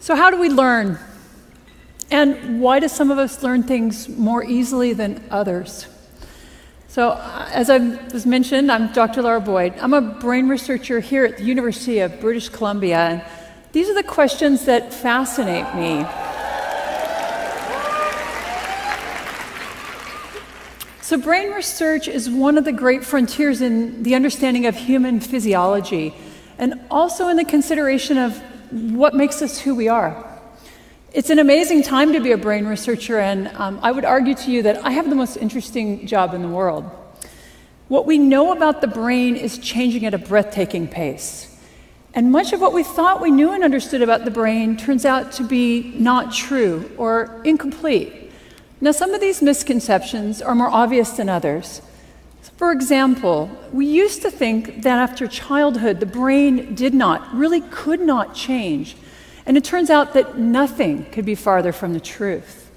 So how do we learn? And why do some of us learn things more easily than others? So as I was mentioned, I'm Dr. Lara Boyd. I'm a brain researcher here at the University of British Columbia, and these are the questions that fascinate me. So brain research is one of the great frontiers in the understanding of human physiology, and also in the consideration of what makes us who we are. It's an amazing time to be a brain researcher, and I would argue to you that I have the most interesting job in the world. What we know about the brain is changing at a breathtaking pace. And much of what we thought we knew and understood about the brain turns out to be not true or incomplete. Now, some of these misconceptions are more obvious than others. For example, we used to think that after childhood, the brain could not change. And it turns out that nothing could be farther from the truth.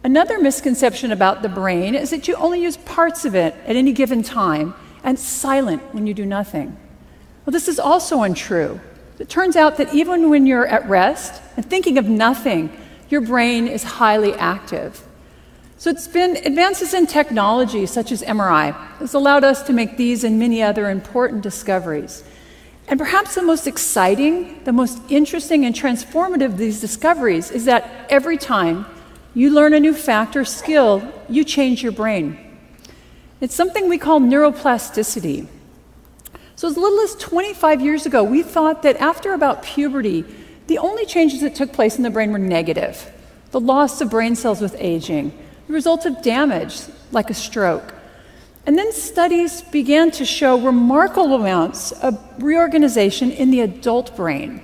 Another misconception about the brain is that you only use parts of it at any given time, and it's silent when you do nothing. Well, this is also untrue. It turns out that even when you're at rest and thinking of nothing, your brain is highly active. So it's been advances in technology, such as MRI, has allowed us to make these and many other important discoveries. And perhaps the most exciting, the most interesting and transformative of these discoveries is that every time you learn a new fact or skill, you change your brain. It's something we call neuroplasticity. So as little as 25 years ago, we thought that after about puberty, the only changes that took place in the brain were negative. The loss of brain cells with aging, the result of damage, like a stroke. And then studies began to show remarkable amounts of reorganization in the adult brain.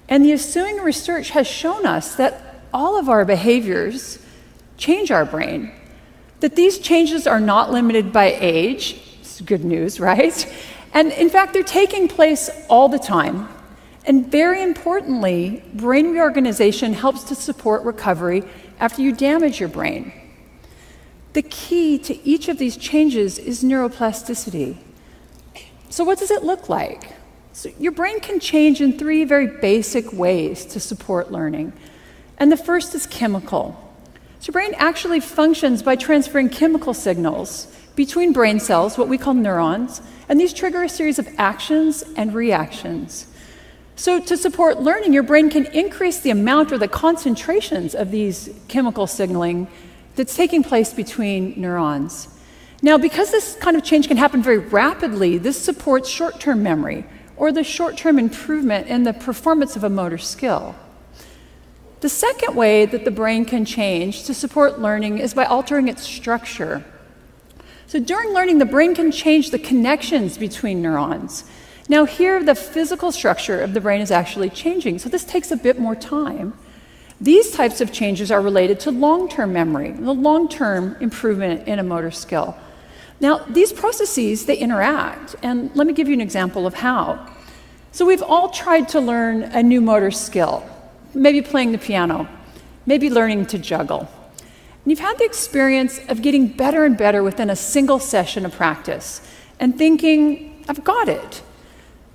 And the ensuing research has shown us that all of our behaviors change our brain, that these changes are not limited by age. It's good news, right? And in fact, they're taking place all the time. And very importantly, brain reorganization helps to support recovery after you damage your brain. The key to each of these changes is neuroplasticity. So what does it look like? So your brain can change in three very basic ways to support learning. And the first is chemical. So your brain actually functions by transferring chemical signals between brain cells, what we call neurons, and these trigger a series of actions and reactions. So to support learning, your brain can increase the amount or the concentrations of these chemical signaling that's taking place between neurons. Now, because this kind of change can happen very rapidly, this supports short-term memory or the short-term improvement in the performance of a motor skill. The second way that the brain can change to support learning is by altering its structure. So during learning, the brain can change the connections between neurons. Now here, the physical structure of the brain is actually changing, so this takes a bit more time. These types of changes are related to long-term memory, the long-term improvement in a motor skill. Now, these processes, they interact, and let me give you an example of how. So we've all tried to learn a new motor skill, maybe playing the piano, maybe learning to juggle. And you've had the experience of getting better and better within a single session of practice and thinking, I've got it.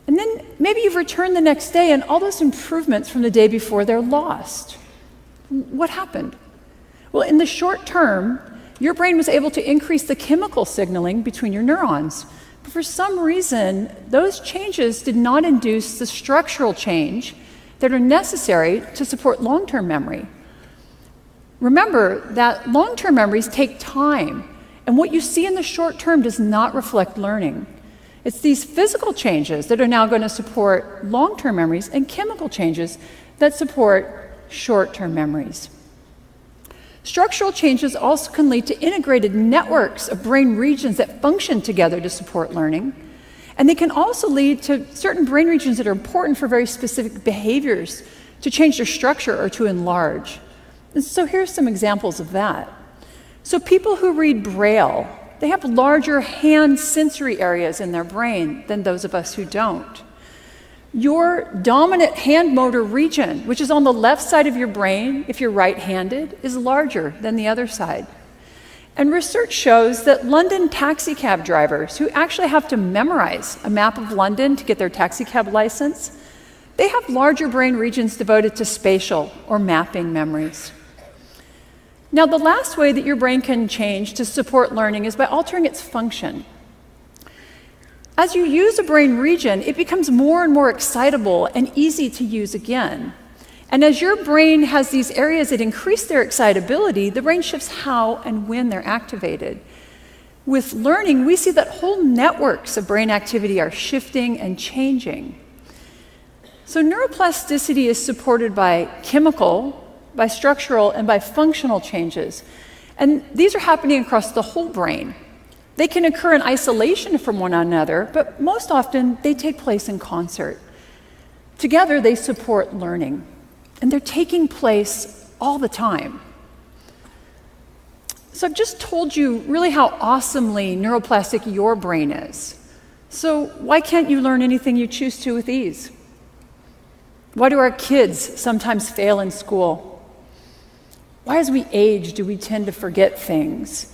And then maybe you've returned the next day and all those improvements from the day before, they're lost. What happened? Well, in the short term, your brain was able to increase the chemical signaling between your neurons. But for some reason, those changes did not induce the structural change that are necessary to support long-term memory. Remember that long-term memories take time, and what you see in the short term does not reflect learning. It's these physical changes that are now going to support long-term memories and chemical changes that support short-term memories. Structural changes also can lead to integrated networks of brain regions that function together to support learning. And they can also lead to certain brain regions that are important for very specific behaviors to change their structure or to enlarge. And so here's some examples of that. So people who read Braille, they have larger hand sensory areas in their brain than those of us who don't. Your dominant hand motor region, which is on the left side of your brain if you're right-handed, is larger than the other side. And research shows that London taxi cab drivers who actually have to memorize a map of London to get their taxi cab license, they have larger brain regions devoted to spatial or mapping memories. Now, the last way that your brain can change to support learning is by altering its function. As you use a brain region, it becomes more and more excitable and easy to use again. And as your brain has these areas that increase their excitability, the brain shifts how and when they're activated. With learning, we see that whole networks of brain activity are shifting and changing. So neuroplasticity is supported by chemical, by structural, and by functional changes. And these are happening across the whole brain. They can occur in isolation from one another, but most often they take place in concert. Together, they support learning, and they're taking place all the time. So I've just told you really how awesomely neuroplastic your brain is. So why can't you learn anything you choose to with ease? Why do our kids sometimes fail in school? Why, as we age, do we tend to forget things?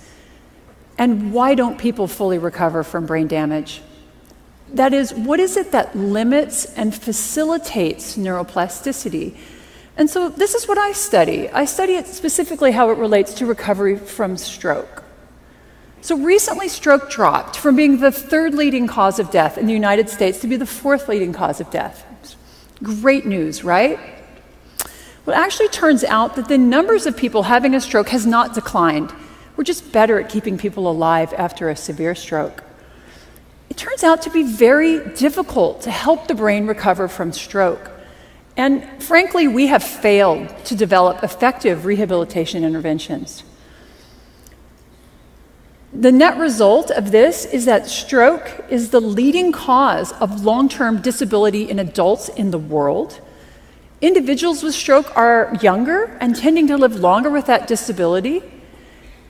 And why don't people fully recover from brain damage? That is, what is it that limits and facilitates neuroplasticity? And so this is what I study. I study it specifically how it relates to recovery from stroke. So recently, stroke dropped from being the third leading cause of death in the United States to be the fourth leading cause of death. Great news, right? Well, it actually turns out that the numbers of people having a stroke has not declined. We're just better at keeping people alive after a severe stroke. It turns out to be very difficult to help the brain recover from stroke. And frankly, we have failed to develop effective rehabilitation interventions. The net result of this is that stroke is the leading cause of long-term disability in adults in the world. Individuals with stroke are younger and tending to live longer with that disability.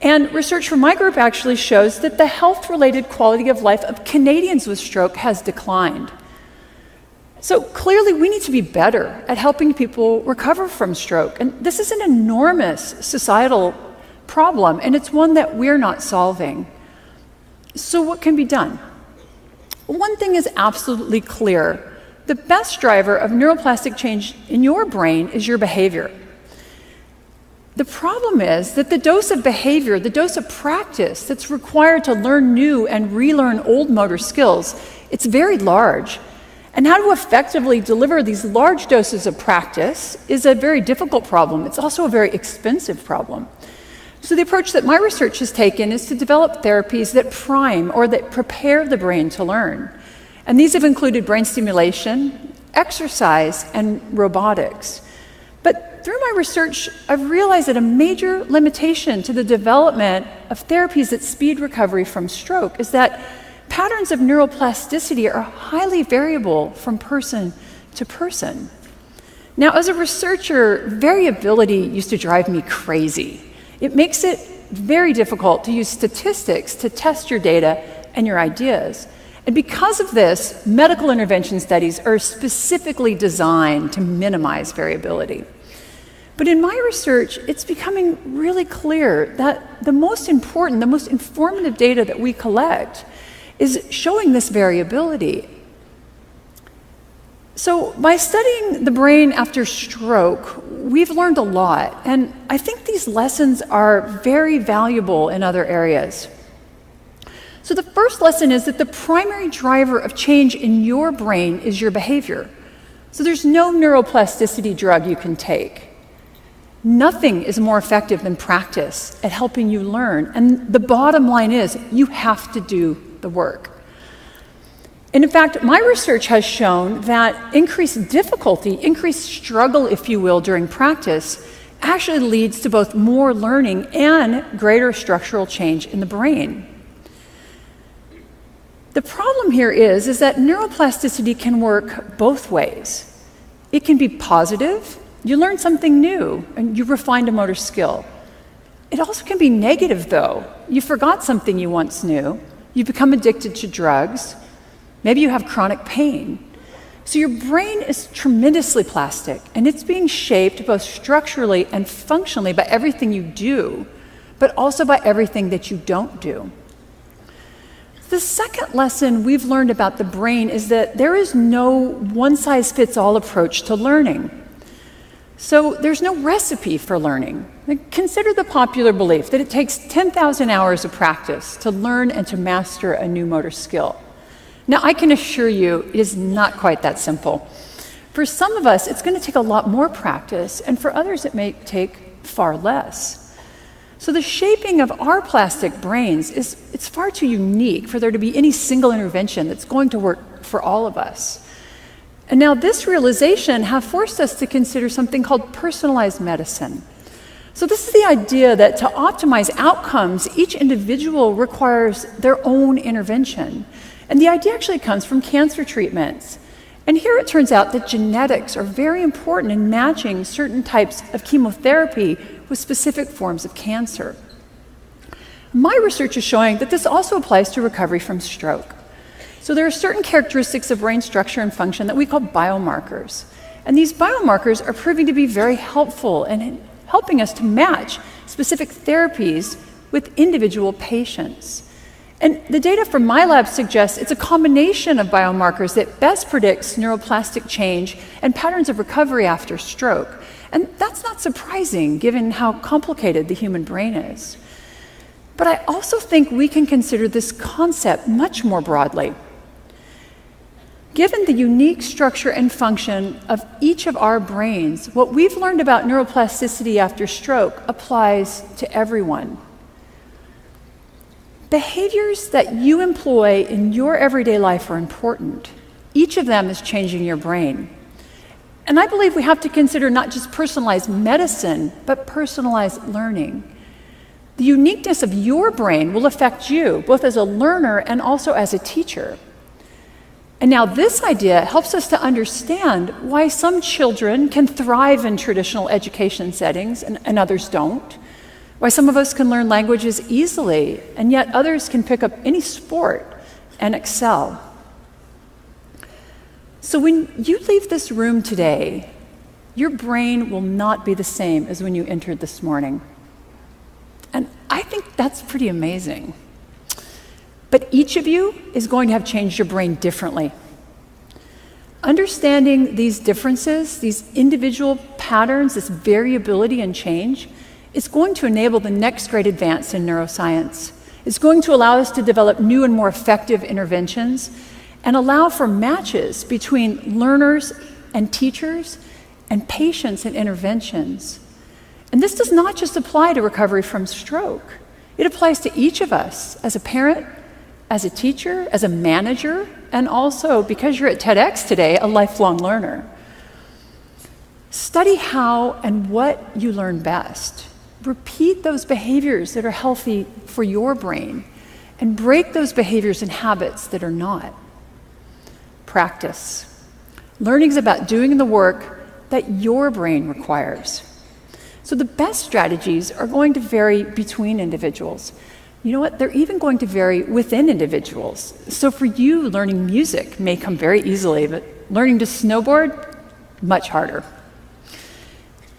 And research from my group actually shows that the health-related quality of life of Canadians with stroke has declined. So clearly, we need to be better at helping people recover from stroke. And this is an enormous societal problem, and it's one that we're not solving. So what can be done? One thing is absolutely clear. The best driver of neuroplastic change in your brain is your behavior. The problem is that the dose of behavior, the dose of practice that's required to learn new and relearn old motor skills, it's very large. And how to effectively deliver these large doses of practice is a very difficult problem. It's also a very expensive problem. So the approach that my research has taken is to develop therapies that prime or that prepare the brain to learn. And these have included brain stimulation, exercise, and robotics. But through my research, I've realized that a major limitation to the development of therapies that speed recovery from stroke is that patterns of neuroplasticity are highly variable from person to person. Now, as a researcher, variability used to drive me crazy. It makes it very difficult to use statistics to test your data and your ideas. And because of this, medical intervention studies are specifically designed to minimize variability. But in my research, it's becoming really clear that the most important, the most informative data that we collect is showing this variability. So by studying the brain after stroke, we've learned a lot, and I think these lessons are very valuable in other areas. So the first lesson is that the primary driver of change in your brain is your behavior. So there's no neuroplasticity drug you can take. Nothing is more effective than practice at helping you learn, and the bottom line is you have to do the work. And in fact, my research has shown that increased difficulty, increased struggle, if you will, during practice actually leads to both more learning and greater structural change in the brain. The problem here is that neuroplasticity can work both ways. It can be positive. You learn something new and you refined a motor skill. It also can be negative, though. You forgot something you once knew. You become addicted to drugs. Maybe you have chronic pain. So your brain is tremendously plastic, and it's being shaped both structurally and functionally by everything you do, but also by everything that you don't do. The second lesson we've learned about the brain is that there is no one-size-fits-all approach to learning. So there's no recipe for learning. Consider the popular belief that it takes 10,000 hours of practice to learn and to master a new motor skill. Now, I can assure you it is not quite that simple. For some of us, it's going to take a lot more practice, and for others, it may take far less. So the shaping of our plastic brains it's far too unique for there to be any single intervention that's going to work for all of us. And now this realization have forced us to consider something called personalized medicine. So this is the idea that to optimize outcomes, each individual requires their own intervention. And the idea actually comes from cancer treatments. And here it turns out that genetics are very important in matching certain types of chemotherapy with specific forms of cancer. My research is showing that this also applies to recovery from stroke. So there are certain characteristics of brain structure and function that we call biomarkers. And these biomarkers are proving to be very helpful in helping us to match specific therapies with individual patients. And the data from my lab suggests it's a combination of biomarkers that best predicts neuroplastic change and patterns of recovery after stroke. And that's not surprising given how complicated the human brain is. But I also think we can consider this concept much more broadly. Given the unique structure and function of each of our brains, what we've learned about neuroplasticity after stroke applies to everyone. Behaviors that you employ in your everyday life are important. Each of them is changing your brain. And I believe we have to consider not just personalized medicine, but personalized learning. The uniqueness of your brain will affect you, both as a learner and also as a teacher. And now this idea helps us to understand why some children can thrive in traditional education settings and others don't. Why some of us can learn languages easily, and yet others can pick up any sport and excel. So when you leave this room today, your brain will not be the same as when you entered this morning. And I think that's pretty amazing. But each of you is going to have changed your brain differently. Understanding these differences, these individual patterns, this variability and change, is going to enable the next great advance in neuroscience. It's going to allow us to develop new and more effective interventions and allow for matches between learners and teachers and patients and interventions. And this does not just apply to recovery from stroke. It applies to each of us as a parent, as a teacher, as a manager, and also, because you're at TEDx today, a lifelong learner. Study how and what you learn best. Repeat those behaviors that are healthy for your brain and break those behaviors and habits that are not. Practice. Learning is about doing the work that your brain requires. So the best strategies are going to vary between individuals. You know what? They're even going to vary within individuals. So for you, learning music may come very easily, but learning to snowboard, much harder.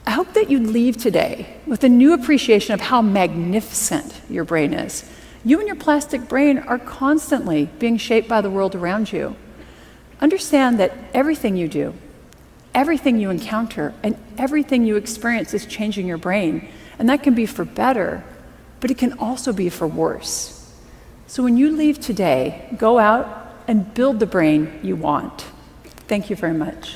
I hope that you leave today with a new appreciation of how magnificent your brain is. You and your plastic brain are constantly being shaped by the world around you. Understand that everything you do, everything you encounter, and everything you experience is changing your brain. And that can be for better, but it can also be for worse. So when you leave today, go out and build the brain you want. Thank you very much.